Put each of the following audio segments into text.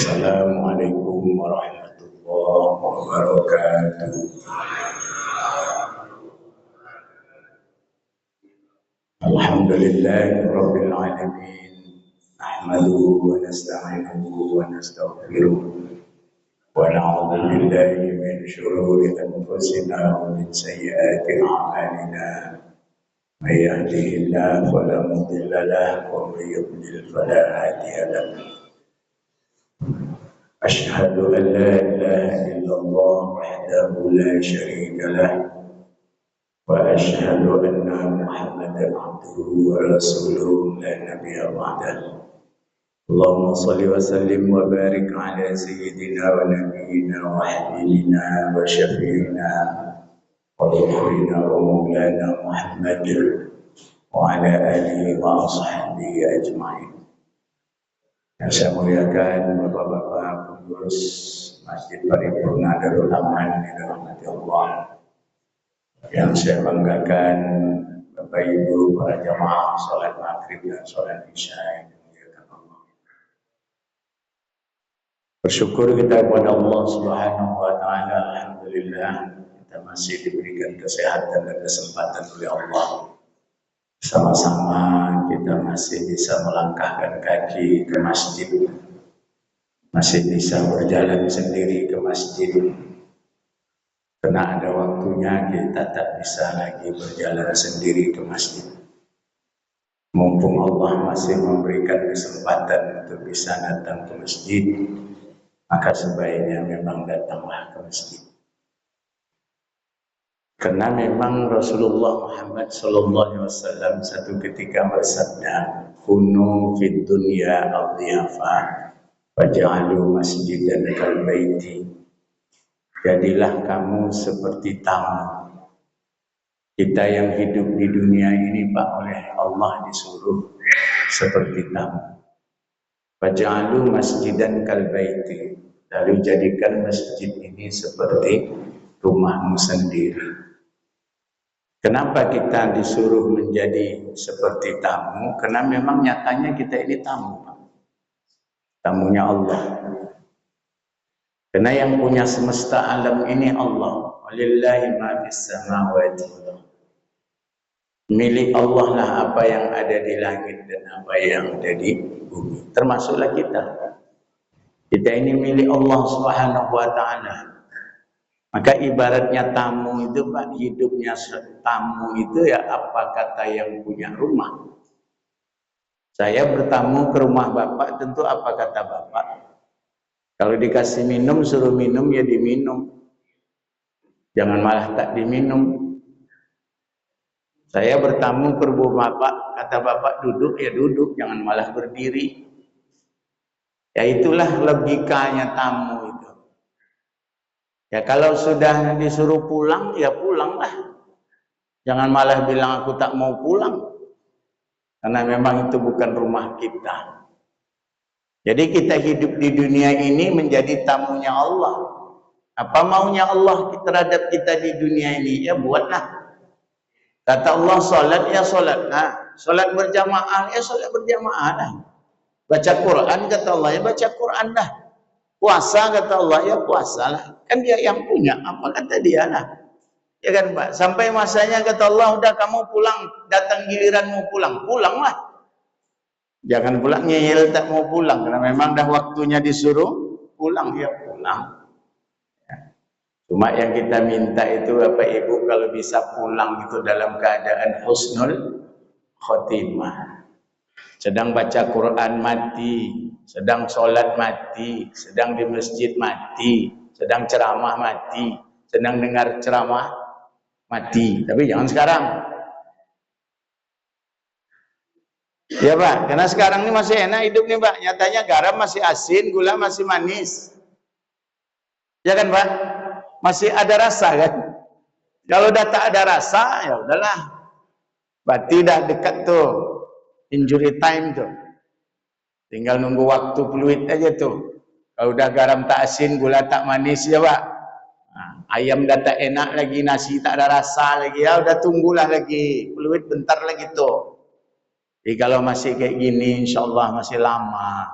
Assalamualaikum warahmatullahi wabarakatuh. Alhamdulillahirabbil alamin. Nahmaduhu wa nasta'inuhu wa nastaghfiruh. Wa na'udzu billahi min shururi anfusina wa min sayyiati a'malina. May yahdihillahu fala mudilla lahu wa may yudlil fala hadiya lahu. أشهد أن لا إله إلا الله وحده لا شريك له وأشهد أن محمدا عبده ورسوله لا نبي بعده اللهم صل وسلم وبارك على سيدنا ونبينا وحبيبنا وشفيعنا وذكرنا ومولانا محمد وعلى آله وأصحابه أجمعين. Yang saya muliakan Bapak-bapak pengurus Masjid Paripurna Darul Aman yang dirahmati Allah. Yang saya banggakan Bapak Ibu para jamaah salat maghrib dan salat isya yang dimuliakan Allah. Bersyukur kita kepada Allah Subhanahu wa taala, alhamdulillah kita masih diberikan kesehatan dan kesempatan oleh Allah. Sama-sama kita masih bisa melangkahkan kaki ke masjid, masih bisa berjalan sendiri ke masjid. Karena ada waktunya kita tak bisa lagi berjalan sendiri ke masjid. Mumpung Allah masih memberikan kesempatan untuk bisa datang ke masjid, maka sebaiknya memang datanglah ke masjid. Karena memang Rasulullah Muhammad SAW satu ketika bersabda, "Kunu fid dunya adhiyafa, waj'alu masjidan kal baiti." Jadilah kamu seperti tamu. Kita yang hidup di dunia ini Pak oleh Allah disuruh seperti tamu. Waj'alu masjidan kal baiti. Lalu jadikan masjid ini seperti rumahmu sendiri. Kenapa kita disuruh menjadi seperti tamu? Karena memang nyatanya kita ini tamu, Pak. Tamunya Allah. Karena yang punya semesta alam ini Allah. Walillahi ma fis samawati wal ardh. Milik Allah lah apa yang ada di langit dan apa yang ada di bumi. Termasuklah kita. Kita ini milik Allah Subhanahu wa taala. Maka ibaratnya tamu itu Pak, hidupnya tamu itu ya apa kata yang punya rumah. Saya bertamu ke rumah Bapak, tentu apa kata Bapak. Kalau dikasih minum, suruh minum ya diminum. Jangan malah tak diminum. Saya bertamu ke rumah Bapak, kata Bapak duduk ya duduk, jangan malah berdiri. Ya itulah logikanya tamu itu. Ya kalau sudah disuruh pulang, ya pulanglah. Jangan malah bilang aku tak mau pulang. Karena memang itu bukan rumah kita. Jadi kita hidup di dunia ini menjadi tamunya Allah. Apa maunya Allah terhadap kita di dunia ini? Ya buatlah. Kata Allah salat ya salat. Nah, salat berjamaah ya salat berjamaah lah. Baca Quran kata Allah ya baca Quran dah. Puasa kata Allah ya puasalah. Kan dia yang punya, apa kata dia lah. Ya kan Pak, sampai masanya kata Allah udah kamu pulang, datang giliranmu pulang, pulanglah. Jangan pulang ngeyel tak mau pulang, karena memang dah waktunya disuruh pulang ya pulang. Ya. Cuma yang kita minta itu Bapak Ibu kalau bisa pulang itu dalam keadaan husnul khotimah. Sedang baca Quran mati, sedang sholat mati, sedang di masjid mati, sedang ceramah mati, sedang dengar ceramah mati. Tapi jangan sekarang. Ya Pak, karena sekarang ini masih enak hidup nih Pak. Nyatanya garam masih asin, gula masih manis. Ya kan Pak? Masih ada rasa kan? Kalau udah tak ada rasa, ya udahlah. Berarti dah dekat tuh. Injury time tuh. Tinggal nunggu waktu fluid aja tuh. Kalau udah garam tak asin, gula tak manis ya Pak. Nah, ayam dah tak enak lagi, nasi tak ada rasa lagi ya, udah tunggulah lagi. Fluid bentar lagi tuh. Jadi kalau masih kayak gini, insya Allah masih lama.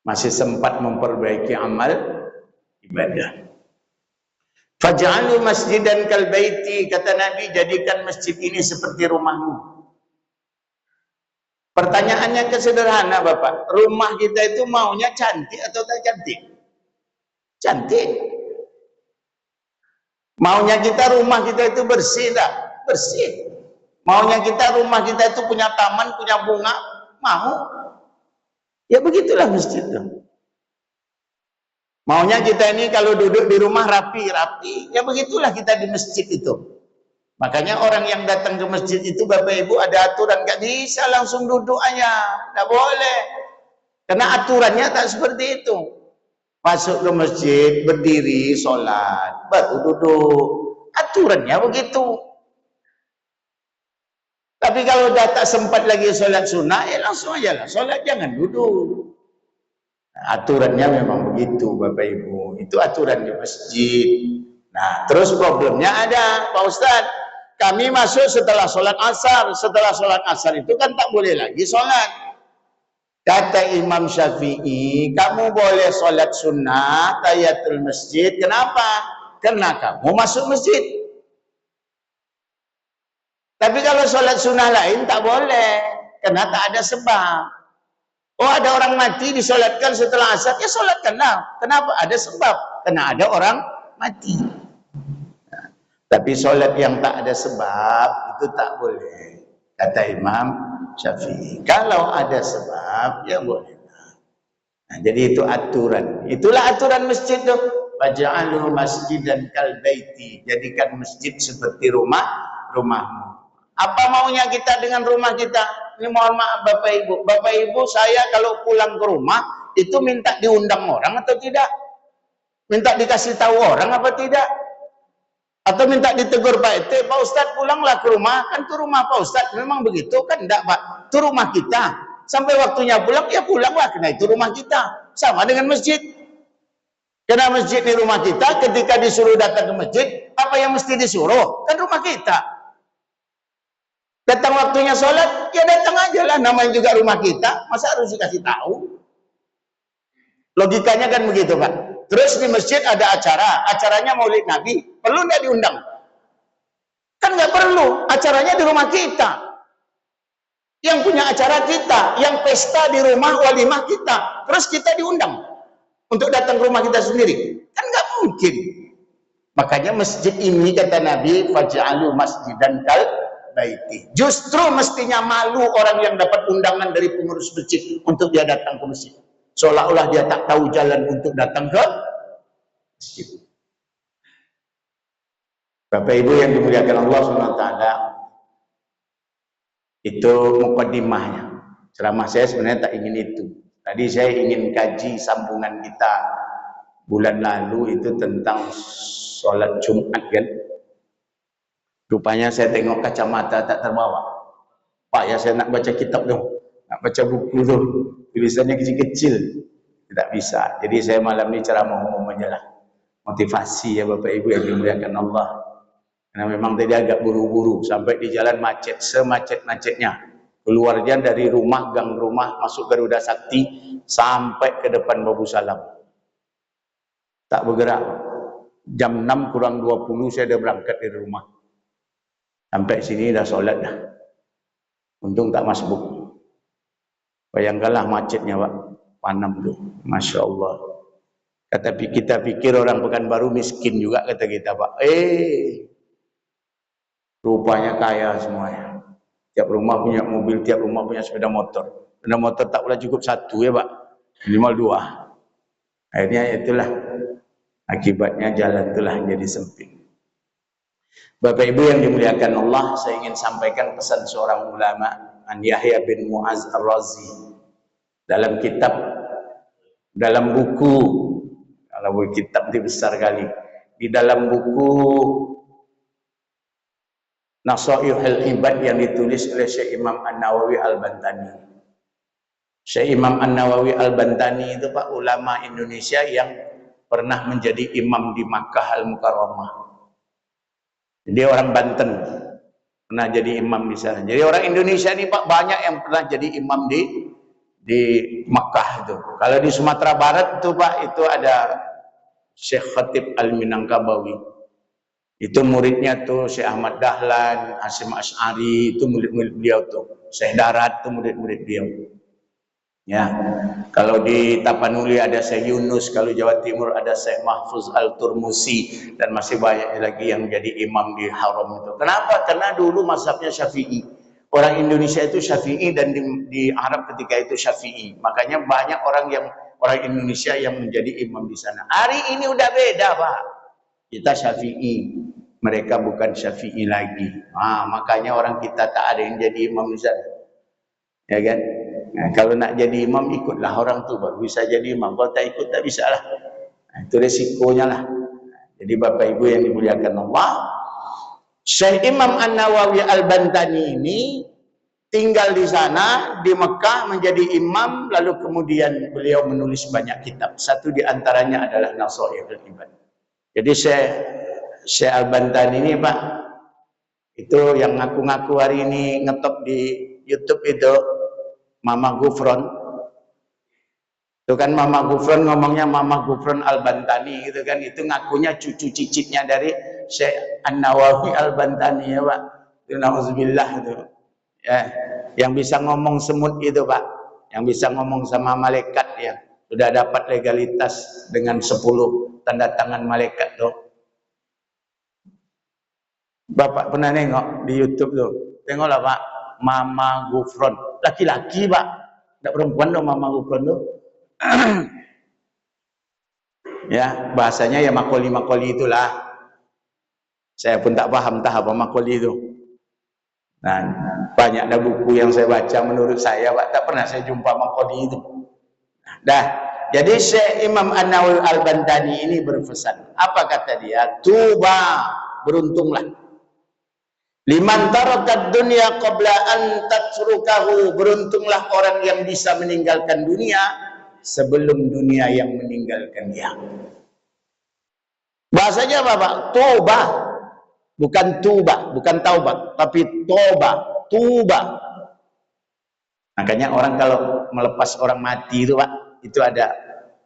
masih sempat memperbaiki amal ibadah. Faj'alu masjidan kal baiti, kata Nabi, jadikan masjid ini seperti rumahmu. Pertanyaannya sederhana, Bapak. Rumah kita itu maunya cantik atau tak cantik? Cantik. Maunya kita rumah kita itu bersih tak? Bersih. Maunya kita rumah kita itu punya taman, punya bunga, mau. Ya begitulah masjid itu. Maunya kita ini kalau duduk di rumah rapi-rapi. Ya begitulah kita di masjid itu. Makanya orang yang datang ke masjid itu, Bapak Ibu, ada aturan. Gak bisa langsung duduk aja. Gak boleh. Karena aturannya tak seperti itu. Masuk ke masjid, berdiri, sholat, baru duduk. Aturannya begitu. Tapi kalau dah tak sempat lagi sholat sunnah, langsung aja lah. Sholat jangan duduk. Nah, aturannya memang begitu, Bapak Ibu. Itu aturan di masjid. Nah, terus problemnya ada, Pak Ustadz. Kami masuk setelah sholat asar. Setelah sholat asar itu kan tak boleh lagi sholat. Kata Imam Syafi'i, kamu boleh sholat sunnah, tahiyatul masjid. Kenapa? Karena kamu masuk masjid. Tapi kalau sholat sunnah lain tak boleh. Karena tak ada sebab. Oh, ada orang mati disolatkan setelah asar, ya sholatkanlah. Kenapa? Ada sebab. Karena ada orang mati. Tapi sholat yang tak ada sebab itu tak boleh, kata Imam Syafi'i. Kalau ada sebab, ya boleh. Nah, jadi itu aturan. Itulah aturan masjid itu. Faj'alu masjidan kal baiti. Jadikan masjid seperti rumahmu. Apa maunya kita dengan rumah kita? Ini mohon maaf Bapak Ibu. Bapak Ibu, saya kalau pulang ke rumah itu minta diundang orang atau tidak? Minta dikasih tahu orang apa tidak? Atau minta ditegur Pak RT, Pak Ustadz pulanglah ke rumah, kan itu rumah Pak Ustadz. Memang begitu kan? Enggak Pak, itu rumah kita. Sampai waktunya pulang, ya pulanglah, karena itu rumah kita. Sama dengan masjid. Karena masjid di rumah kita, ketika disuruh datang ke masjid, apa yang mesti disuruh? Kan rumah kita. Datang waktunya sholat, ya datang aja lah, namanya juga rumah kita. Masa harus dikasih tahu? Logikanya kan begitu Pak. Terus di masjid ada acara, acaranya Maulid Nabi, perlu nggak diundang? Kan nggak perlu, acaranya di rumah kita. Yang punya acara kita, yang pesta di rumah walimah kita, terus kita diundang untuk datang ke rumah kita sendiri. Kan nggak mungkin. Makanya masjid ini kata Nabi, faj'alu masjidan kal baiti. Justru mestinya malu orang yang dapat undangan dari pengurus masjid untuk dia datang ke masjid. Seolah-olah dia tak tahu jalan untuk datang ke masjid. Bapak Ibu yang dimuliakan Allah SWT, itu mukaddimahnya. Ceramah saya sebenarnya tak ingin itu. Tadi saya ingin kaji sambungan kita bulan lalu itu tentang sholat Jumat kan. Rupanya saya tengok kacamata tak terbawa. Pak ya, saya nak baca kitab dong. Nak baca buku tu, tulisannya kecil-kecil, tidak bisa. Jadi saya malam ini ceramah umum aja lah, motivasi ya Bapak Ibu yang dimuliakan Allah. Karena memang tadi agak buru-buru, sampai di jalan macet, semacet-macetnya. Keluarnya dari rumah, gang rumah, masuk Garuda Sakti, sampai ke depan Babu Salam. Tak bergerak. Jam 6 kurang 20 saya dah berangkat dari rumah. Sampai sini dah solat dah. Untung tak masbuk. Bayangkanlah macetnya Pak, Panam tu, Masya Allah. Kata kita pikir orang Pekanbaru miskin juga kata kita Pak. Rupanya kaya semuanya. Tiap rumah punya mobil, tiap rumah punya sepeda motor. Sepeda motor tak boleh cukup satu ya Pak, minimal 2. Akhirnya itulah akibatnya, jalan itulah jadi sempit. Bapak Ibu yang dimuliakan Allah, saya ingin sampaikan pesan seorang ulama, An Yahya bin Mu'az Ar-Razi, dalam kitab, dalam buku, kalau kitab itu besar kali, di dalam buku Nasaihul Ibad yang ditulis oleh Syekh Imam An-Nawawi Al-Bantani. Syekh Imam An-Nawawi Al-Bantani itu Pak, ulama Indonesia yang pernah menjadi imam di Makkah Al-Mukarramah. Dia orang Banten, pernah jadi imam di sana. Jadi orang Indonesia ini Pak banyak yang pernah jadi imam di di Makkah itu. Kalau di Sumatera Barat itu Pak, itu ada Syekh Khatib Al-Minangkabawi. Itu muridnya tuh Syekh Ahmad Dahlan, Hasyim Asy'ari, itu murid-murid beliau tuh. Syekh Darat itu murid-murid beliau. Ya, kalau di Tapanuli ada Syekh Yunus, kalau Jawa Timur ada Syekh Mahfuz Al-Turmusi, dan masih banyak lagi yang jadi imam di Haram itu. Kenapa? Karena dulu mazhabnya Syafi'i. Orang Indonesia itu Syafi'i, dan di Arab ketika itu Syafi'i. Makanya banyak orang Indonesia yang menjadi imam di sana. Hari ini udah beda, Pak. Kita Syafi'i, mereka bukan Syafi'i lagi. Makanya orang kita tak ada yang jadi imam di sana. Ya kan? Nah, kalau nak jadi imam, ikutlah orang tu baru bisa jadi imam. Kalau tak ikut, tak bisa lah. Nah, itu resikonya lah. Jadi Bapak Ibu yang dimuliakan Allah, Syekh Imam An-Nawawi Al-Bantani ini tinggal di sana, di Mekah, menjadi imam. Lalu kemudian beliau menulis banyak kitab. Satu di antaranya adalah Nasaihul Ibad. Jadi Syekh Al-Bantani ini Pak, itu yang ngaku-ngaku hari ini ngetop di YouTube itu, Mama Gufron. Itu kan Mama Gufron ngomongnya Mama Gufron Al-Bantani gitu kan. Itu ngakunya cucu cicitnya dari Syekh An-Nawawi Al-Bantani ya Pak. Itu na'udzubillah itu. Ya, yang bisa ngomong semut itu Pak. Yang bisa ngomong sama malaikat ya. Sudah dapat legalitas dengan 10 tanda tangan malaikat tuh. Bapak pernah nengok di YouTube tuh. Tengoklah Pak. Mama Gufron, laki-laki Pak, tidak perempuan dong Mama Gufron tuh. Ya, bahasanya ya makoli itulah. Saya pun tak paham apa makoli itu. Nah, banyak ada buku yang saya baca, menurut saya Pak, tak pernah saya jumpa makoli itu. Dah, jadi Syekh Imam An-Nawawi Al-Bantani ini berpesan. Apa kata dia? Tuba, beruntunglah. Liman tarakat dunya qabla an tatrukahu, beruntunglah orang yang bisa meninggalkan dunia sebelum dunia yang meninggalkan dia. Bahasanya apa Pak? Toba, bukan tuba, bukan taubat, tapi toba, tuba. Makanya orang kalau melepas orang mati itu Pak, itu ada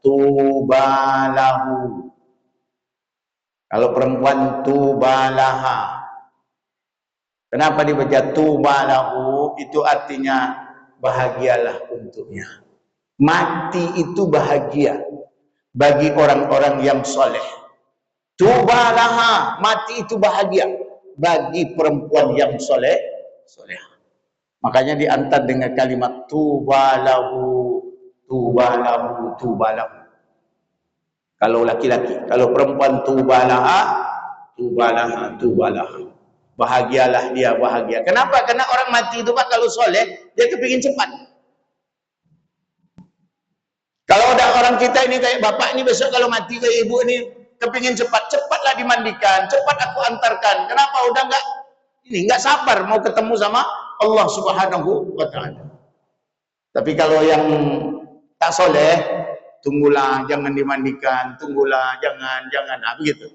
tuba lahu. Kalau perempuan tuba laha. Kenapa dibaca tuba lahu? Itu artinya bahagialah untuknya. Mati itu bahagia bagi orang-orang yang soleh. Tuba laha, mati itu bahagia bagi perempuan yang soleh. Makanya diantar dengan kalimat tuba lahu, tuba lahu, tuba lahu. Kalau laki-laki, kalau perempuan tuba laha, tuba laha, tuba laha. Bahagialah dia, bahagia. Kenapa? Karena orang mati itu Pak, kalau soleh, dia kepingin cepat. Kalau ada orang kita ini kayak bapak ini besok kalau mati, kayak ibu ini kepingin cepat, cepatlah dimandikan, cepat aku antarkan. Kenapa? Udah nggak sabar mau ketemu sama Allah Subhanahu wa Ta'ala. Tapi kalau yang tak soleh, tunggulah, jangan dimandikan, tunggulah, jangan, begitu.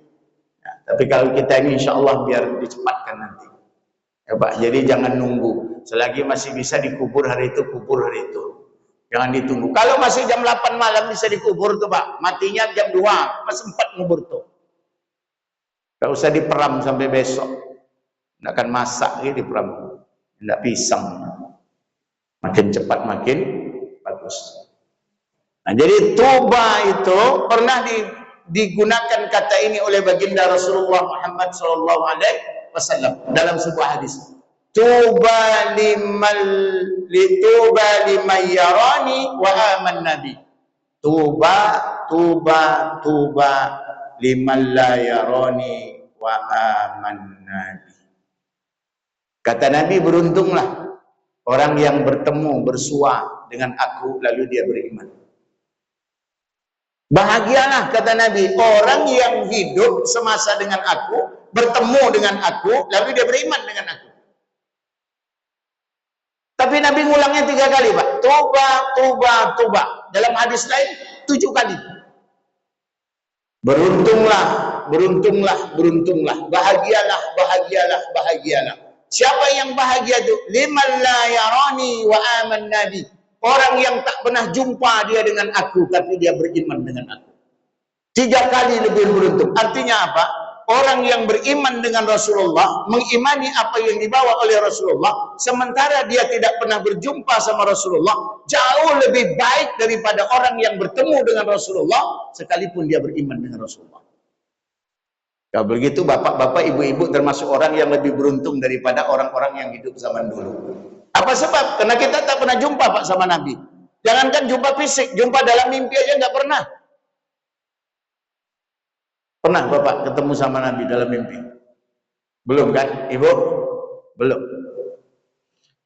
Ya, tapi kalau kita ini insya Allah biar dicepatkan nanti. Ya Pak, jadi jangan nunggu. Selagi masih bisa dikubur hari itu, kubur hari itu. Jangan ditunggu. Kalau masih jam 8 malam bisa dikubur tuh Pak. Matinya jam 2, masih 4 ngubur tuh. Gak usah diperam sampai besok. Nggak akan masak gitu diperam. Nggak pisang. Makin cepat makin bagus. Nah, jadi tuba itu pernah digunakan kata ini oleh baginda Rasulullah Muhammad SAW dalam sebuah hadis. Tuba liman yarani wa aman nabi. Tuba liman la yarani wa aman nabi. Kata Nabi, beruntunglah orang yang bertemu, bersua dengan aku lalu dia beriman. Bahagialah kata Nabi orang yang hidup semasa dengan aku, bertemu dengan aku, lalu dia beriman dengan aku. Tapi Nabi ngulangnya 3 kali Pak. Tuba. Dalam hadis lain 7 kali. Beruntunglah. Bahagialah. Siapa yang bahagia itu? Liman la yarani wa aman nabi. Orang yang tak pernah jumpa dia dengan aku, tapi dia beriman dengan aku. 3 kali lebih beruntung. Artinya apa? Orang yang beriman dengan Rasulullah, mengimani apa yang dibawa oleh Rasulullah, sementara dia tidak pernah berjumpa sama Rasulullah, jauh lebih baik daripada orang yang bertemu dengan Rasulullah, sekalipun dia beriman dengan Rasulullah. Kalau begitu, bapak-bapak, ibu-ibu termasuk orang yang lebih beruntung daripada orang-orang yang hidup zaman dulu. Apa sebab? Karena kita tak pernah jumpa Pak sama Nabi. Jangankan jumpa fisik, jumpa dalam mimpi aja nggak pernah. Pernah Bapak ketemu sama Nabi dalam mimpi? Belum kan, Ibu? Belum.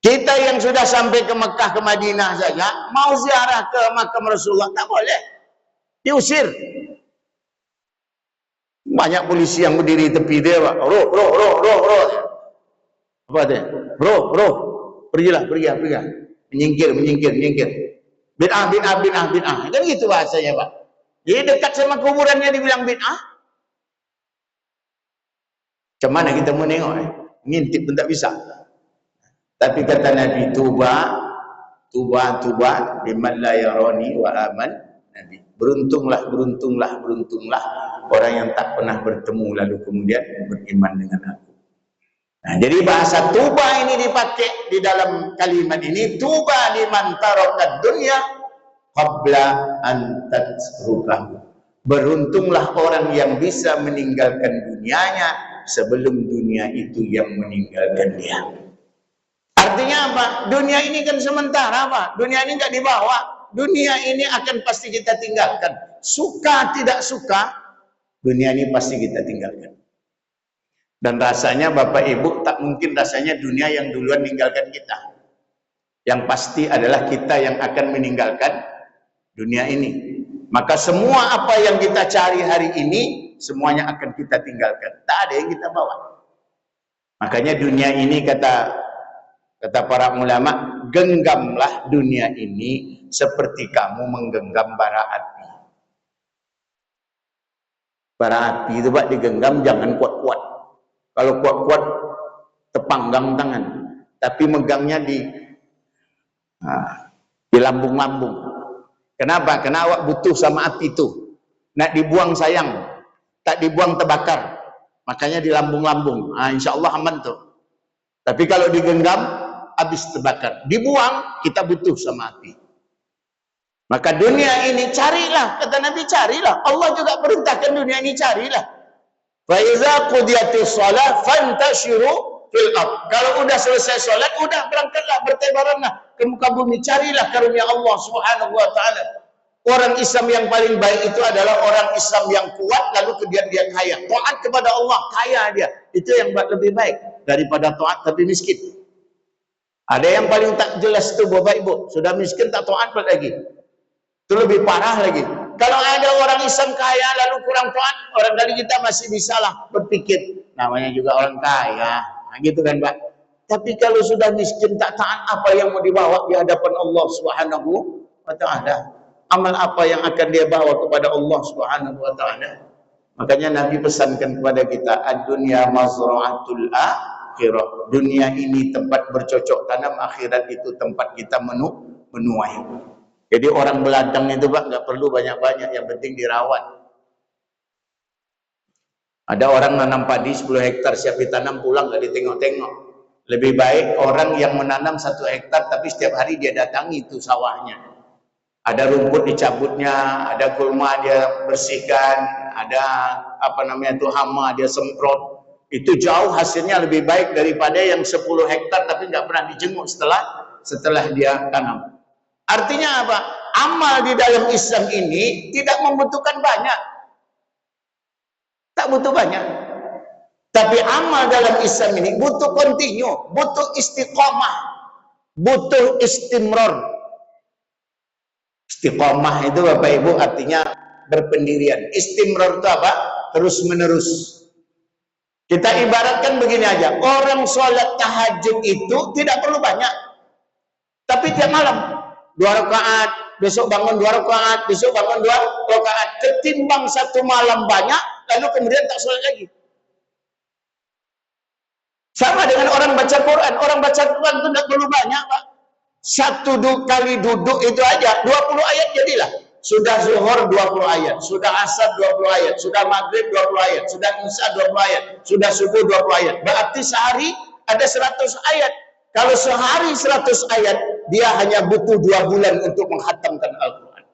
Kita yang sudah sampai ke Mekah, ke Madinah saja, mau ziarah ke makam Rasulullah, tak boleh. Diusir. Banyak polisi yang berdiri tepi dia, Pak. Roh. Apa dia? Roh. Pergilah. Menyingkir. Bid'ah. Kan gitu bahasanya, Pak. Jadi dekat sama kuburannya dibilang bid'ah. Macam mana kita mau nengok? Ngintip pun tak bisa. Tapi kata Nabi, tuba liman la yarani wa aman. Nabi, beruntunglah orang yang tak pernah bertemu lalu kemudian beriman dengan aku. Nah, jadi bahasa tuba ini dipakai di dalam kalimat ini. Tuba liman taraka dunya qabla an tatrukahu. Beruntunglah orang yang bisa meninggalkan dunianya sebelum dunia itu yang meninggalkan dia. Artinya apa? Dunia ini kan sementara, Pak. Dunia ini enggak dibawa. Dunia ini akan pasti kita tinggalkan. Suka tidak suka, dunia ini pasti kita tinggalkan. Dan rasanya Bapak Ibu tak mungkin rasanya dunia yang duluan meninggalkan kita. Yang pasti adalah kita yang akan meninggalkan dunia ini. Maka semua apa yang kita cari hari ini, semuanya akan kita tinggalkan. Tak ada yang kita bawa. Makanya dunia ini kata para ulama, genggamlah dunia ini seperti kamu menggenggam bara api. Bara api itu Pak digenggam jangan kuat-kuat. Kalau kuat-kuat tepanggang tangan, tapi megangnya di lambung-lambung. Kenapa? Karena awak butuh sama api itu. Nak dibuang sayang, tak dibuang terbakar. Makanya di lambung-lambung. Insya Allah aman tuh. Tapi kalau digenggam, habis terbakar. Dibuang, kita butuh sama api. Maka dunia ini carilah, kata Nabi carilah. Allah juga perintahkan dunia ini carilah. Fa iza qudiyatis shalah fantashiru fil ard. Kalau udah selesai salat, udah berangkatlah, bertebaranlah ke muka bumi, carilah karunia Allah Subhanahu wa taala. Orang Islam yang paling baik itu adalah orang Islam yang kuat lalu kemudian dia kaya. Taat kepada Allah, kaya dia. Itu yang lebih baik daripada taat tapi miskin. Ada yang paling tak jelas itu Bapak Ibu, sudah miskin tak taat lagi. Itu lebih parah lagi. Kalau ada orang Islam kaya lalu kurang taat, orang dari kita masih bisalah berpikir namanya juga orang kaya. Nah, gitu kan, Pak. Tapi kalau sudah miskin tak taat, apa yang mau dibawa di hadapan Allah Subhanahu wa taala? Amal apa yang akan dia bawa kepada Allah Subhanahu wa taala? Makanya Nabi pesankan kepada kita, ad-dunya mazra'atul akhirah. Dunia ini tempat bercocok tanam, akhirat itu tempat kita menuai. Jadi orang beladang itu Pak nggak perlu banyak-banyak, yang penting dirawat. Ada orang nanam padi 10 hektar siap ditanam, pulang nggak ditengok-tengok. Lebih baik orang yang menanam 1 hektar tapi setiap hari dia datangi itu sawahnya. Ada rumput dicabutnya, ada gulma dia bersihkan, ada hama dia semprot. Itu jauh hasilnya lebih baik daripada yang 10 hektar tapi nggak pernah dijenguk setelah dia tanam. Artinya apa? Amal di dalam Islam ini tidak membutuhkan banyak. Tak butuh banyak. Tapi amal dalam Islam ini butuh kontinu, butuh istiqomah, butuh istimror. Istiqomah itu Bapak Ibu artinya berpendirian. Istimror itu apa? Terus menerus. Kita ibaratkan begini aja. Orang sholat tahajud itu tidak perlu banyak. Tapi tiap malam 2 rakaat, besok bangun 2 rakaat, besok bangun 2 rakaat. Ketimbang 1 malam banyak, lalu kemudian tak sholat lagi. Sama dengan orang baca Quran. Orang baca Quran itu tidak perlu banyak, Pak. Kali duduk itu aja 20 ayat jadilah. Sudah zuhur 20 ayat, sudah asar 20 ayat, sudah maghrib 20 ayat, sudah isya 20 ayat, sudah subuh 20 ayat. Berarti sehari ada 100 ayat. Kalau sehari 100 ayat, dia hanya butuh 2 bulan untuk menghatamkan Al-Quran.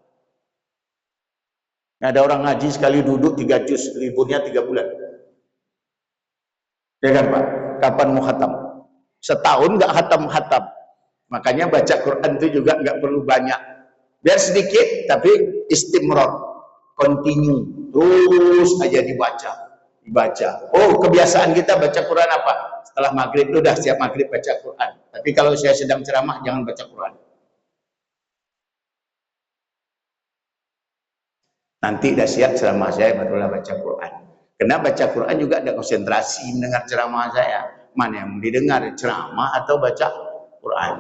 Ada orang ngaji sekali duduk 3 juz, liburnya 3 bulan. Ya kan Pak? Kapan mau khatam? Setahun nggak khatam-khatam. Makanya baca Quran itu juga nggak perlu banyak. Biar sedikit, tapi istimror. Continue. Terus aja dibaca. Oh, kebiasaan kita baca Quran apa? Setelah maghrib itu udah siap maghrib baca Quran. Tapi kalau saya sedang ceramah, jangan baca Quran. Nanti udah siap ceramah saya, barulah baca Quran. Karena baca Quran juga ada konsentrasi mendengar ceramah saya. Mana yang didengar, ceramah atau baca Quran?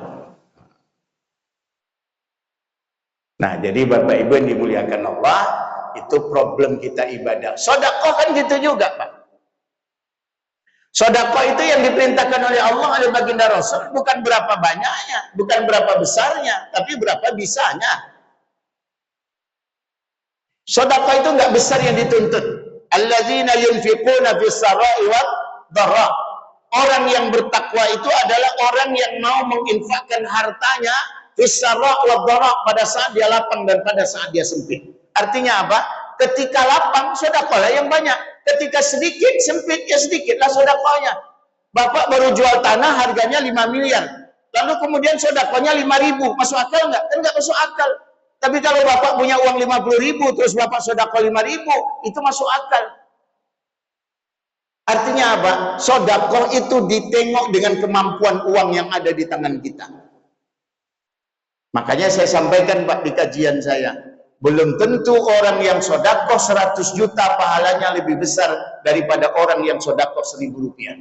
Nah, jadi Bapak Ibu yang dimuliakan Allah, itu problem kita ibadah. Sedekah kan gitu juga, Pak. Sedekah itu yang diperintahkan oleh Allah, oleh baginda Rasul, bukan berapa banyaknya, bukan berapa besarnya, tapi berapa bisanya. Sedekah itu enggak besar yang dituntut. Alladzina yunfiquna fis sarai wad dharra. Orang yang bertakwa itu adalah orang yang mau menginfakkan hartanya fisara wa dharra, pada saat dia lapang dan pada saat dia sempit. Artinya apa? Ketika lapang sedekahlah yang banyak, ketika sedikit sempit ya sedikitlah sedekahnya. Bapak baru jual tanah harganya 5 miliar. Lalu kemudian sedekahnya 5.000. Masuk akal enggak? Kan enggak masuk akal. Tapi kalau Bapak punya uang 50.000 terus Bapak sedekah 5.000, itu masuk akal. Artinya apa? Sedekah itu ditengok dengan kemampuan uang yang ada di tangan kita. Makanya saya sampaikan Pak di kajian saya, belum tentu orang yang sedekah 100 juta pahalanya lebih besar daripada orang yang sedekah 1.000 rupiah.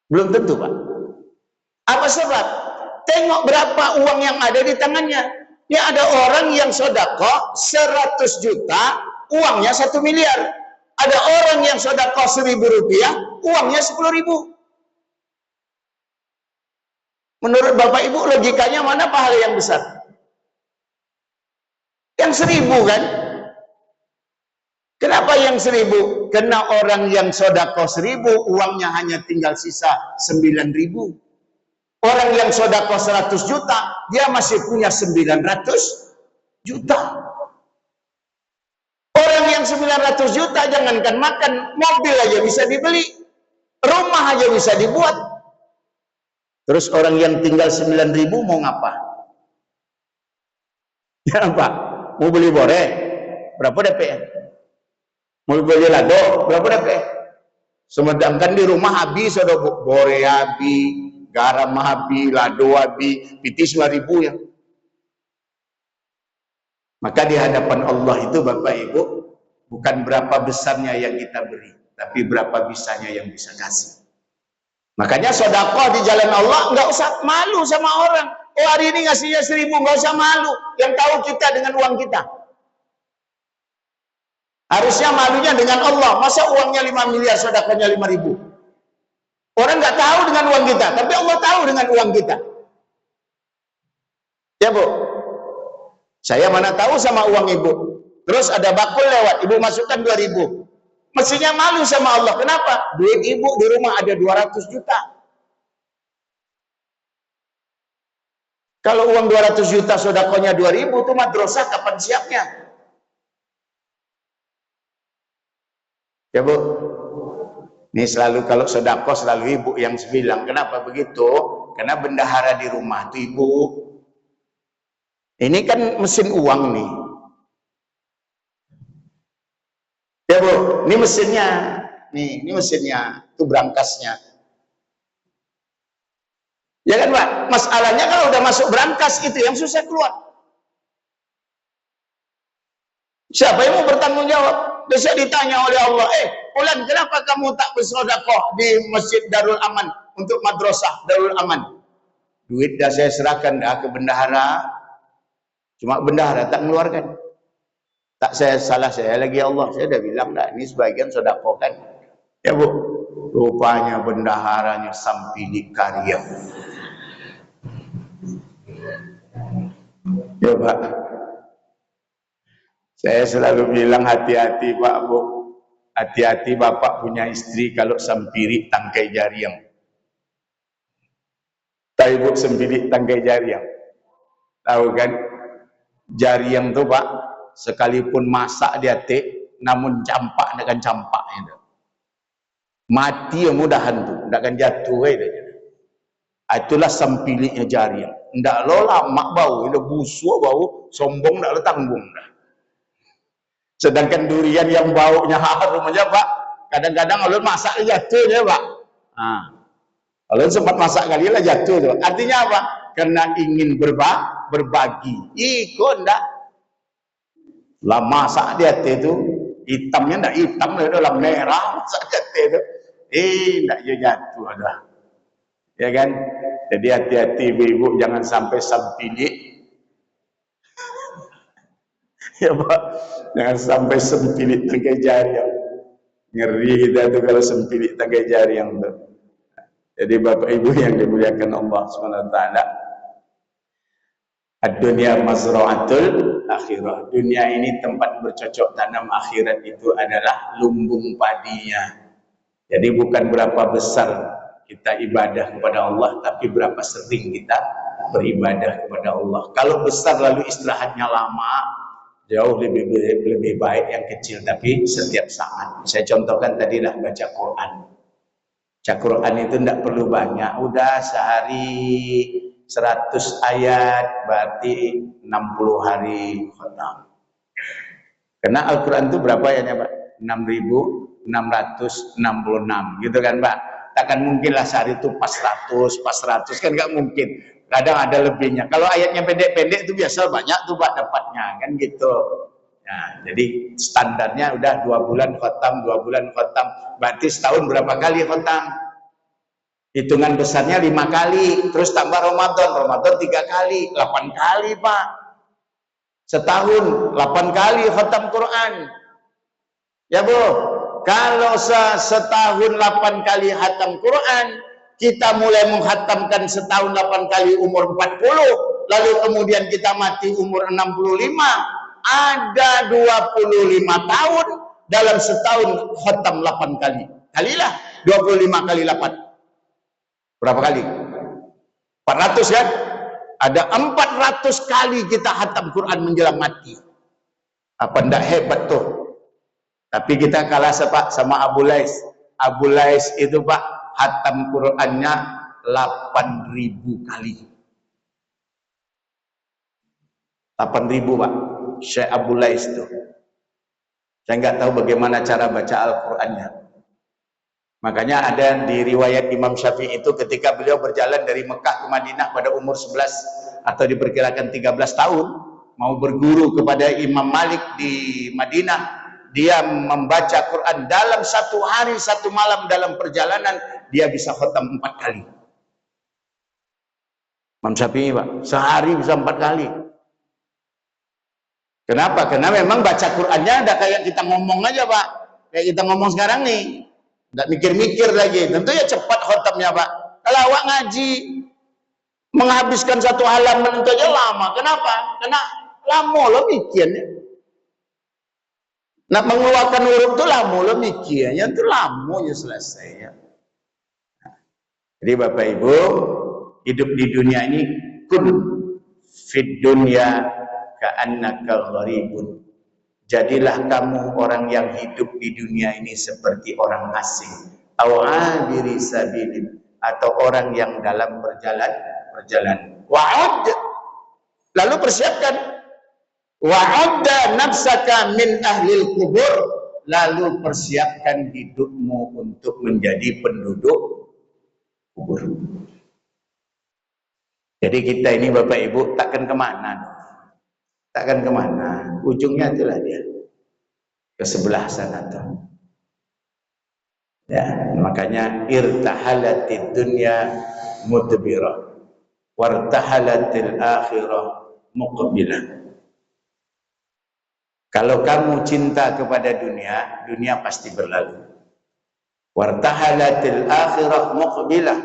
Belum tentu Pak. Apa sebab? Tengok berapa uang yang ada di tangannya. Ini ada orang yang sedekah 100 juta, uangnya 1 miliar. Ada orang yang sedekah 1.000 rupiah, uangnya 10.000. Menurut Bapak Ibu logikanya mana pahala yang besar? Yang 1.000 kan? Kenapa yang 1.000? Karena orang yang sedekah 1.000, uangnya hanya tinggal sisa 9.000. Orang yang sedekah 100 juta, dia masih punya 900 juta. Orang yang 900 juta, jangankan makan, mobil aja bisa dibeli, rumah aja bisa dibuat. Terus orang yang tinggal 9.000 mau ngapa? Ya Pak, mau beli bore, berapa DP? Mau beli lado, berapa DP? Sedangkan di rumah habis, ada bore habis, garam habis, lado habis, pitis 5.000 ya. Maka di hadapan Allah itu Bapak Ibu, bukan berapa besarnya yang kita beri, tapi berapa bisanya yang bisa kasih. Makanya sedekah di jalan Allah nggak usah malu sama orang. Oh hari ini ngasihnya 1.000, nggak usah malu. Yang tahu kita dengan uang kita. Harusnya malunya dengan Allah. Masa uangnya 5 miliar, sedekahnya 5.000. Orang nggak tahu dengan uang kita, tapi Allah tahu dengan uang kita. Ya Bu, saya mana tahu sama uang Ibu. Terus ada bakul lewat, Ibu masukkan 2.000. Mestinya malu sama Allah. Kenapa? Duit Ibu di rumah ada 200 juta. Kalau uang 200 juta sedekahnya 2.000, itu madrasah kapan siapnya? Ya Bu, ini selalu kalau sedekah selalu Ibu yang bilang. Kenapa begitu? Karena bendahara di rumah itu Ibu. Ini kan mesin uang nih. Ya Bu, ini mesinnya. Nih, ini mesinnya. Itu berangkasnya. Ya kan Pak? Masalahnya kalau udah masuk berangkas itu yang susah keluar. Siapa yang mau bertanggung jawab? Besok ditanya oleh Allah, Fulan, kenapa kamu tak bersedekah di Masjid Darul Aman untuk madrasah Darul Aman? Duit dah saya serahkan dah ke bendahara. Cuma bendahara tak mengeluarkan. Tak salah saya lagi Allah. Saya dah bilang dah, ini sebagian sedekah kan. Ya Bu, rupanya bendaharanya sampai di karya. Ya Pak, saya selalu bilang hati-hati Pak Bu, hati-hati Bapak punya istri kalau sempirik tangkai jariang. Tahu Bu sempirik tangkai jariang? Tahu kan? Jariang tuh Pak, sekalipun masak dia namun campak dengan campak itu. Mati yang mudahan tuh, tidak akan jatuh itu. Itulah sempiliknya jariang. Ndak lo lama bau, itu busuk bau, sombong ndak lo tanggung dah. Sedangkan durian yang baunya harum aja Pak, kadang-kadang ulun masak jatuh ya Pak. Nah, ulun sempat masak kali lah jatuh tuh. Artinya apa? Karena ingin berbagi. Iko ndak lah masak dia itu hitamnya ndak hitam itu lah merah masak dia itu. Ndak jatuh ada. Ya kan? Jadi hati-hati ibu-ibu jangan sampai sempilik. Ya Pak, jangan sampai sempilik tangkai jariang. Ngeri kita tuh kalau sempilik tangkai jariang tuh. Jadi Bapak Ibu yang dimuliakan Allah SWT, ad-dunya mazra'atul akhirah. Dunia ini tempat bercocok tanam, akhirat itu adalah lumbung padinya. Jadi bukan berapa besar kita ibadah kepada Allah, tapi berapa sering kita beribadah kepada Allah. Kalau besar lalu istirahatnya lama, jauh lebih baik yang kecil tapi setiap saat. Saya contohkan tadi lah baca Quran. Baca Quran itu tidak perlu banyak, udah sehari 100 ayat berarti 60 hari khatam. Karena Al-Quran itu berapa ya Pak? 6.666 gitu kan Pak. Takkan mungkin lah sehari itu pas 100 kan nggak mungkin. Kadang ada lebihnya. Kalau ayatnya pendek-pendek itu biasa banyak tuh Pak dapatnya kan gitu. Nah, jadi standarnya udah 2 bulan khatam, 2 bulan khatam. Berarti setahun berapa kali khatam? Hitungan besarnya 5 kali. Terus tambah Ramadan 3 kali, 8 kali Pak. Setahun 8 kali khatam Quran. Ya Bu, kalau setahun 8 kali khatam Quran, kita mulai menghatamkan setahun 8 kali umur 40, lalu kemudian kita mati umur 65, ada 25 tahun dalam setahun khatam 8 kali. Kalilah 25 kali 8. Berapa kali? 400 kan? Ada 400 kali kita khatam Quran menjelang mati. Apa ndak hebat tuh? Tapi kita kalah sama Abu Lais. Abu Lais itu Pak, khatam Qurannya 8.000 kali. 8.000 Pak, Syekh Abu Lais itu. Saya nggak tahu bagaimana cara baca Al-Qurannya. Makanya ada di riwayat Imam Syafi'i itu ketika beliau berjalan dari Mekah ke Madinah pada umur 11 atau diperkirakan 13 tahun, mau berguru kepada Imam Malik di Madinah, dia membaca Quran dalam 1 hari 1 malam dalam perjalanan, dia bisa khatam 4 kali. Imam Syafi'i Pak, sehari bisa 4 kali. Kenapa? Karena memang baca Qurannya ada kayak kita ngomong aja Pak, kayak kita ngomong sekarang nih. Tidak mikir-mikir lagi. Tentu ya cepat khotamnya Pak. Kalau awak ngaji menghabiskan 1 halaman itu aja lama. Kenapa? Karena lama lo mikirnya. Nak mengeluarkan huruf itu lama lo mikirnya. Itu lama ya selesai ya. Jadi Bapak Ibu, hidup di dunia ini kun fid dunya ka'annaka gharibun. Jadilah kamu orang yang hidup di dunia ini seperti orang asing, aw'abiri sabilin, atau orang yang dalam perjalanan. Wa'ud, lalu persiapkan. Wa'udda nafsaka min ahlil kubur, lalu persiapkan hidupmu untuk menjadi penduduk kubur. Jadi kita ini Bapak Ibu takkan kemana? Takkan kemana, ujungnya itulah dia ke sebelah sana tuh. Ya, makanya irtahalatid dunya mudbirah wartahalatil akhirah muqbilah. Kalau kamu cinta kepada dunia, dunia pasti berlalu. Wartahalatil akhirah muqbilah.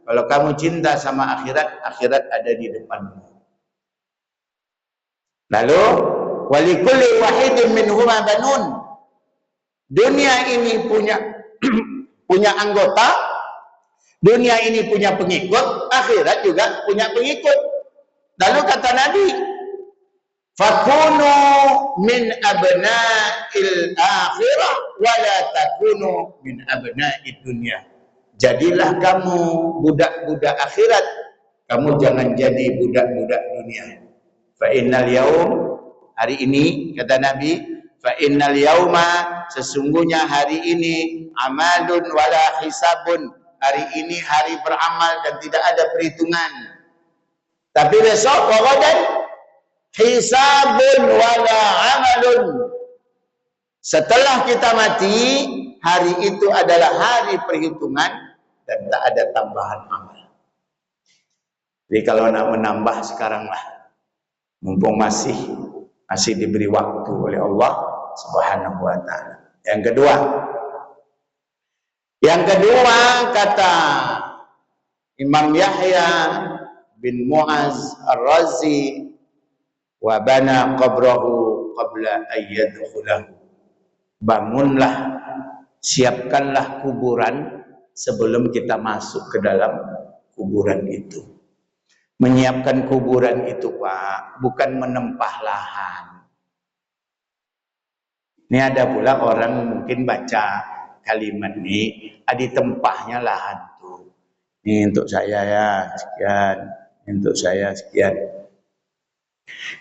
Kalau kamu cinta sama akhirat, akhirat ada di depanmu. Lalu walikulli wahidin minhuma banun. Dunia ini punya punya anggota, dunia ini punya pengikut, akhirat juga punya pengikut. Lalu kata Nabi, fakunu min abna'il akhirah wala takunu min abna'id dunya. Jadilah kamu budak-budak akhirat, kamu jangan jadi budak-budak dunia. Fa innal yaum, hari ini kata Nabi, fa innal yauma, sesungguhnya hari ini, amalun wala hisabun, hari ini hari beramal dan tidak ada perhitungan. Tapi besok wawadan hisabun wala amalun. Setelah kita mati, hari itu adalah hari perhitungan dan tak ada tambahan amal. Jadi kalau nak menambah sekarang lah, mumpung masih diberi waktu oleh Allah Subhanahu wa taala. Yang kedua kata Imam Yahya bin Mu'az Ar-Razi, wa bana qabrahu qabla ayyadkhulahu. Bangunlah, siapkanlah kuburan sebelum kita masuk ke dalam kuburan itu. Menyiapkan kuburan itu, Pak, bukan menempah lahan. Ini ada pula orang mungkin baca kalimat ini, di tempahnya lahan tuh. Ini untuk saya ya, sekian. Untuk saya sekian.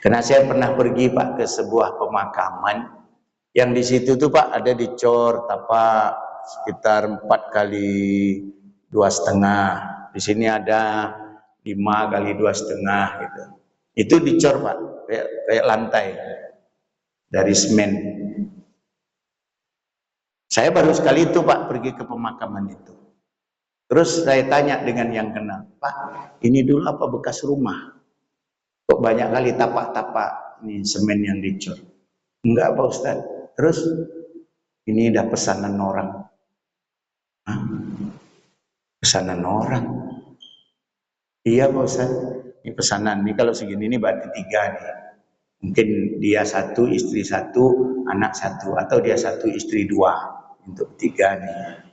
Karena saya pernah pergi, Pak, ke sebuah pemakaman yang di situ tuh, Pak, ada dicor tapak sekitar 4 kali 2,5. Di sini ada 5 kali 2,5 gitu. Itu dicor, Pak, kayak lantai dari semen. Saya baru sekali itu, Pak, pergi ke pemakaman itu. Terus saya tanya dengan yang kenal, Pak, ini dulu apa bekas rumah? Kok banyak kali tapak-tapak ini semen yang dicor? Enggak, Pak Ustaz. Terus ini udah pesanan orang. Hah? Pesanan orang? Iya, Pak Ustaz. Ini pesanan. Ini kalau segini ini berarti 3 nih. Mungkin dia 1, istri 1, anak 1, atau dia 1, istri 2. Untuk 3 nih.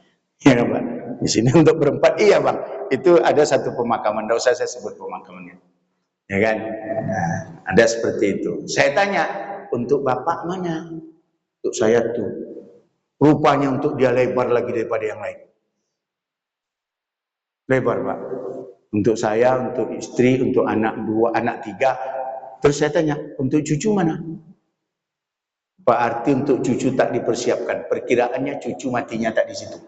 Iya, Pak. Di sini untuk berempat. Iya, Bang. Itu ada satu pemakaman. Tidak usah saya sebut pemakamannya. Ya kan? Nah, ada seperti itu. Saya tanya, untuk Bapak mana? Untuk saya tuh. Rupanya untuk dia lebar lagi daripada yang lain. Lebar, Pak. Untuk saya, untuk istri, untuk anak 2, anak 3. Terus saya tanya, untuk cucu mana? Berarti untuk cucu tak dipersiapkan. Perkiraannya cucu matinya tak di situ.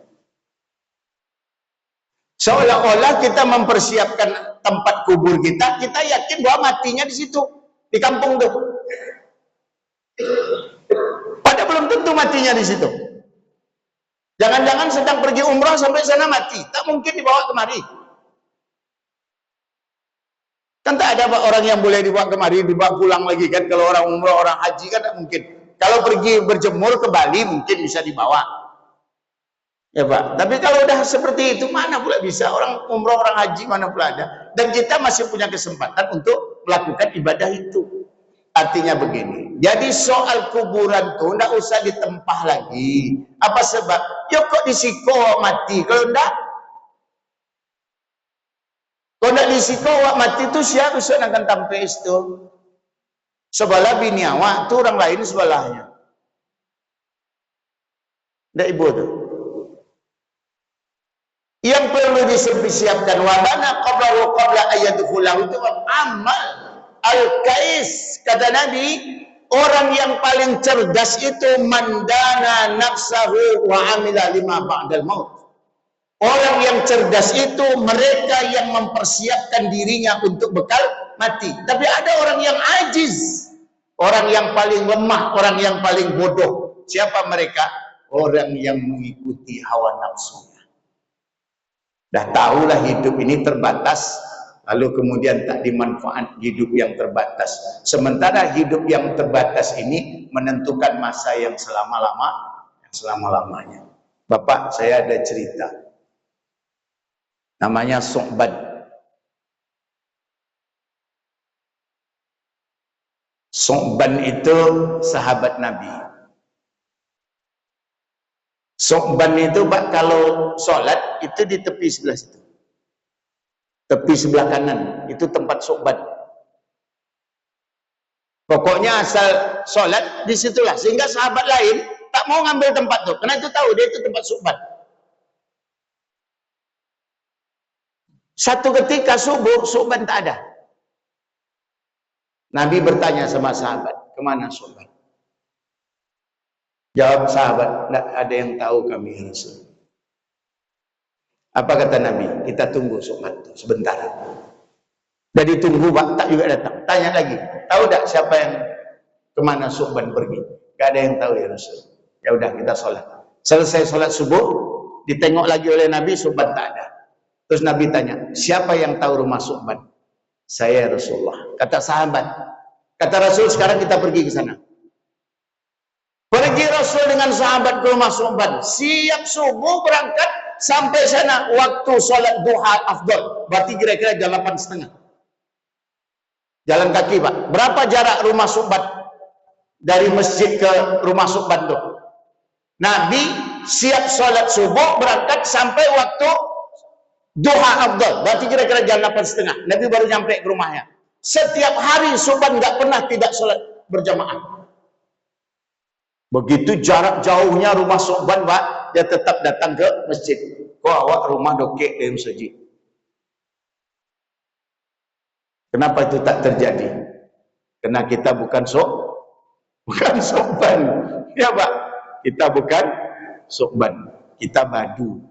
Seolah-olah kita mempersiapkan tempat kubur kita, kita yakin bahwa matinya di situ, di kampung tuh. Padahal belum tentu matinya di situ. Jangan-jangan sedang pergi umrah sampai sana mati, tak mungkin dibawa kemari. Kan tak ada orang yang boleh dibawa kemari, dibawa pulang lagi kan. Kalau orang umrah, orang haji kan tak mungkin. Kalau pergi berjemur ke Bali mungkin bisa dibawa. Ya, Pak. Tapi kalau udah seperti itu, mana pula bisa. Orang umrah, orang haji mana pula ada. Dan kita masih punya kesempatan untuk melakukan ibadah itu. Artinya begini. Jadi soal kuburan tuh ndak usah ditempah lagi. Apa sebab? Ya kok disiko mati. Kalau ndak disiko awak mati tu siapa usah akan tampes tu. Sebelah bini awak tu orang lain sebelahnya. Ndak ibu tu. Yang perlu disiapkan wadana qabla ayadkhulahu itu amal al-kais. Kata Nabi, orang yang paling cerdas itu mandana nafsahu wa amila lima ba'dal maut. Orang yang cerdas itu mereka yang mempersiapkan dirinya untuk bekal mati. Tapi ada orang yang ajiz, orang yang paling lemah, orang yang paling bodoh. Siapa mereka? Orang yang mengikuti hawa nafsunya. Dah tahulah hidup ini terbatas, lalu kemudian tak dimanfaat hidup yang terbatas. Sementara hidup yang terbatas ini menentukan masa yang selama-lamanya. Bapak, saya ada cerita. Namanya Su'bad. Su'ban itu sahabat Nabi. Su'ban itu Pak, kalau sholat itu di tepi sebelah situ. Tepi sebelah kanan itu tempat Su'ban. Pokoknya asal sholat di situlah, sehingga sahabat lain tak mau ngambil tempat tuh, karena itu tahu dia itu tempat Su'ban. Satu ketika subuh, Su'ban tak ada. Nabi bertanya sama sahabat, kemana Su'ban? Jawab sahabat, tidak ada yang tahu kami ya Rasul. Apa kata Nabi? Kita tunggu Su'ban sebentar. Jadi tunggu Pak, tak juga datang. Tanya lagi, tahu tak siapa yang kemana Su'ban pergi? Gak ada yang tahu ya Rasul. Ya udah kita sholat. Selesai sholat subuh, ditengok lagi oleh Nabi, Su'ban tak ada. Terus Nabi tanya, siapa yang tahu rumah Su'ban? Saya Rasulullah. Kata sahabat, kata Rasul, sekarang kita pergi ke sana. Pergi Rasul dengan sahabat ke rumah Su'ban. Siap subuh berangkat sampai sana. Waktu sholat duha afdol. Berarti kira-kira jam 8:30. Jalan kaki Pak. Berapa jarak rumah Su'ban dari masjid ke rumah Su'ban itu? Nabi siap sholat subuh berangkat sampai waktu duha afdol. Berarti kira-kira jam 8:30. Nabi baru nyampe ke rumahnya. Setiap hari Su'ban nggak pernah tidak sholat berjamaah. Begitu jarak jauhnya rumah Su'ban Pak, dia tetap datang ke masjid. Kok awak rumah dokek dari masjid? Kenapa itu tak terjadi? Karena kita bukan Su'ban. Ya Pak, kita bukan Su'ban, kita Badu.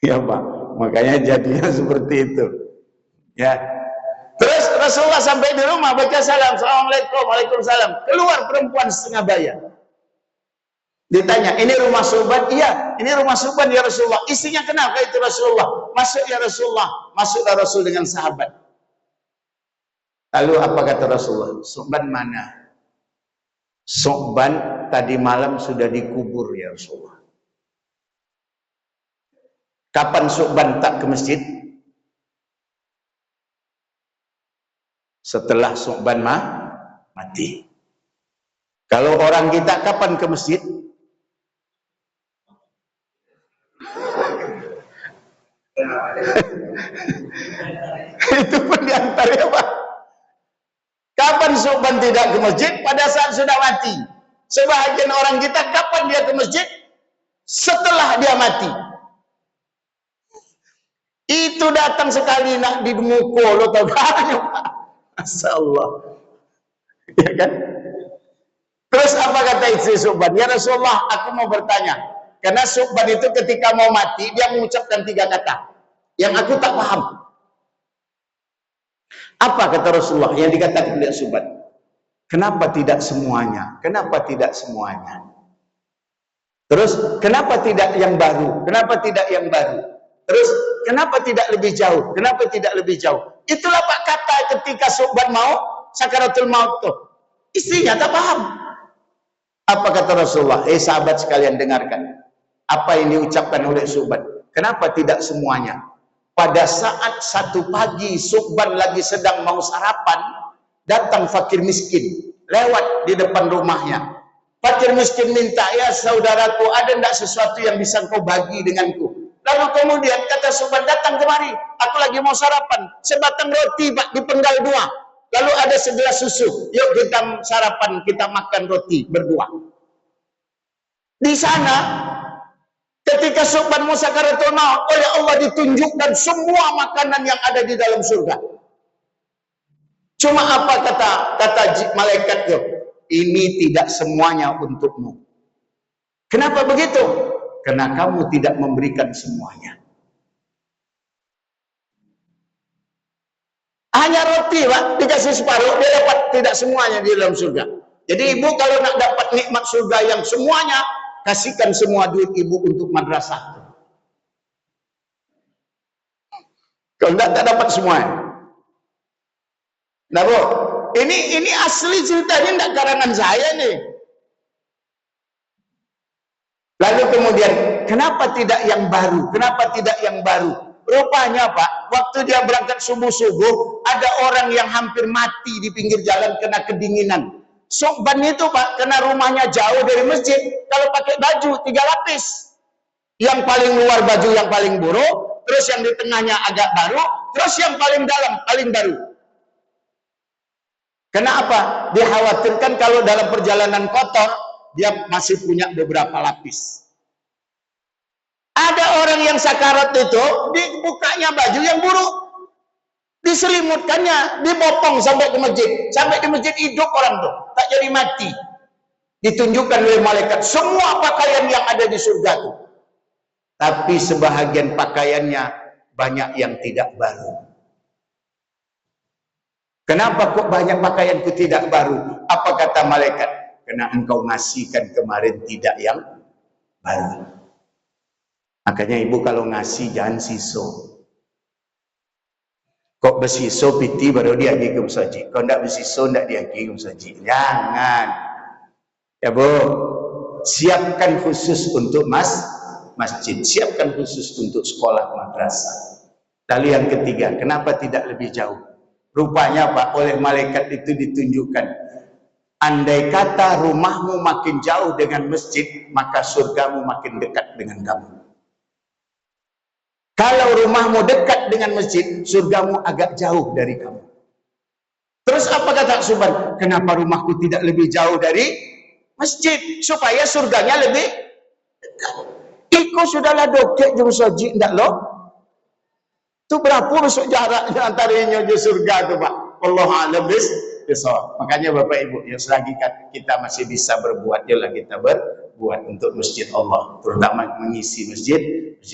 Ya Pak, makanya jadinya seperti itu. Ya. Terus Rasulullah sampai di rumah baca salam, Assalamualaikum, Waalaikumsalam. Keluar perempuan setengah bayan. Ditanya, ini rumah Su'ban? Iya, ini rumah Su'ban ya Rasulullah. Istrinya kenapa itu Rasulullah? Masuk ya Rasulullah. Masuklah Rasul dengan sahabat. Lalu apa kata Rasulullah? Su'ban mana? Su'ban tadi malam sudah dikubur ya Rasulullah. Kapan Su'ban tak ke masjid? Setelah Su'ban mati. Kalau orang kita kapan ke masjid? Itu pun diantar ya Pak. Kapan Su'ban tidak ke masjid? Pada saat sudah mati. Sebahagian orang kita kapan dia ke masjid? Setelah dia mati. Itu datang sekali nak dimukul, lo tahu banyak Pak. Masya Allah. Ya kan? Terus apa kata istri Su'ban? Ya Rasulullah, aku mau bertanya. Karena Su'ban itu ketika mau mati, dia mengucapkan 3 kata. Yang aku tak paham. Apa kata Rasulullah yang dikatakan oleh Su'ban? Kenapa tidak semuanya? Kenapa tidak semuanya? Terus, kenapa tidak yang baru? Kenapa tidak yang baru? Terus, kenapa tidak lebih jauh? Kenapa tidak lebih jauh? Itulah Pak kata ketika Su'ban mau sakaratul maut tuh. Istrinya tak paham. Apa kata Rasulullah? Sahabat sekalian dengarkan. Apa yang diucapkan oleh Su'ban. Kenapa tidak semuanya? Pada saat satu pagi Su'ban lagi sedang mau sarapan, datang fakir miskin lewat di depan rumahnya. Fakir miskin minta, ya saudaraku, ada tidak sesuatu yang bisa kau bagi denganku? Lalu kemudian kata Su'ban, datang kemari, aku lagi mau sarapan, sebatang roti Pak dipenggal 2, lalu ada segelas susu, yuk kita sarapan, kita makan roti berdua. Di sana ketika Su'ban sakaratul maut, oleh Allah ditunjukkan semua makanan yang ada di dalam surga. Cuma apa kata malaikat itu? Ini tidak semuanya untukmu. Kenapa begitu? Karena kamu tidak memberikan semuanya. Hanya roti Pak, dikasih separuh, dia dapat tidak semuanya di dalam surga. Jadi ibu kalau nak dapat nikmat surga yang semuanya, kasihkan semua duit ibu untuk madrasah. Kalau tidak tak dapat semuanya. Nah Bu, ini asli ceritanya, tidak karangan saya nih. Lalu kemudian, kenapa tidak yang baru? Kenapa tidak yang baru? Rupanya Pak, waktu dia berangkat subuh-subuh, ada orang yang hampir mati di pinggir jalan kena kedinginan. Sokban itu Pak, karena rumahnya jauh dari masjid, kalau pakai baju 3 lapis. Yang paling luar baju yang paling buruk, terus yang di tengahnya agak baru, terus yang paling dalam paling baru. Kenapa? Dikhawatirkan kalau dalam perjalanan kotor, dia masih punya beberapa lapis. Ada orang yang sakarat itu, dibukanya baju yang buruk. Diselimutkannya, dibopong sampai ke masjid. Sampai di masjid hidup orang tuh, tak jadi mati. Ditunjukkan oleh malaikat semua pakaian yang ada di surga itu. Tapi sebahagian pakaiannya banyak yang tidak baru. Kenapa kok banyak pakaianku tidak baru? Apa kata malaikat? Karena engkau ngasihkan kemarin tidak yang baru. Makanya ibu kalau ngasih jangan siso. Kok besiso piti baru diagi ke musaji. Kok ndak besiso ndak diagi ke musaji. Jangan. Ya Bu, siapkan khusus untuk masjid, siapkan khusus untuk sekolah madrasah. Lalu yang ketiga, kenapa tidak lebih jauh? Rupanya Pak, oleh malaikat itu ditunjukkan, andai kata rumahmu makin jauh dengan masjid, maka surgamu makin dekat dengan kamu. Kalau rumahmu dekat dengan masjid, surgamu agak jauh dari kamu. Terus apa kata Subhan? Kenapa rumahku tidak lebih jauh dari masjid? Supaya surganya lebih dekat. Iko sudahlah dokek jauh saji, enggak loh? Itu berapa besok jaraknya antaranya di surga itu Pak? Allah alam bisawab. Makanya Bapak Ibu, ya selagi kita masih bisa berbuat, yalah kita berbuat untuk masjid Allah, terutama mengisi masjid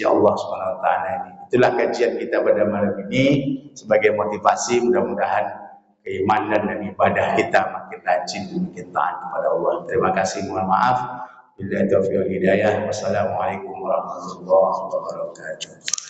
Allah Subhanahu wa taala ini. Itulah kajian kita pada malam ini sebagai motivasi, mudah-mudahan keimanan dan ibadah kita makin rajin dan makin taat kepada Allah. Terima kasih, mohon maaf. Billahi taufiq wal hidayah. Wassalamualaikum warahmatullahi wabarakatuh.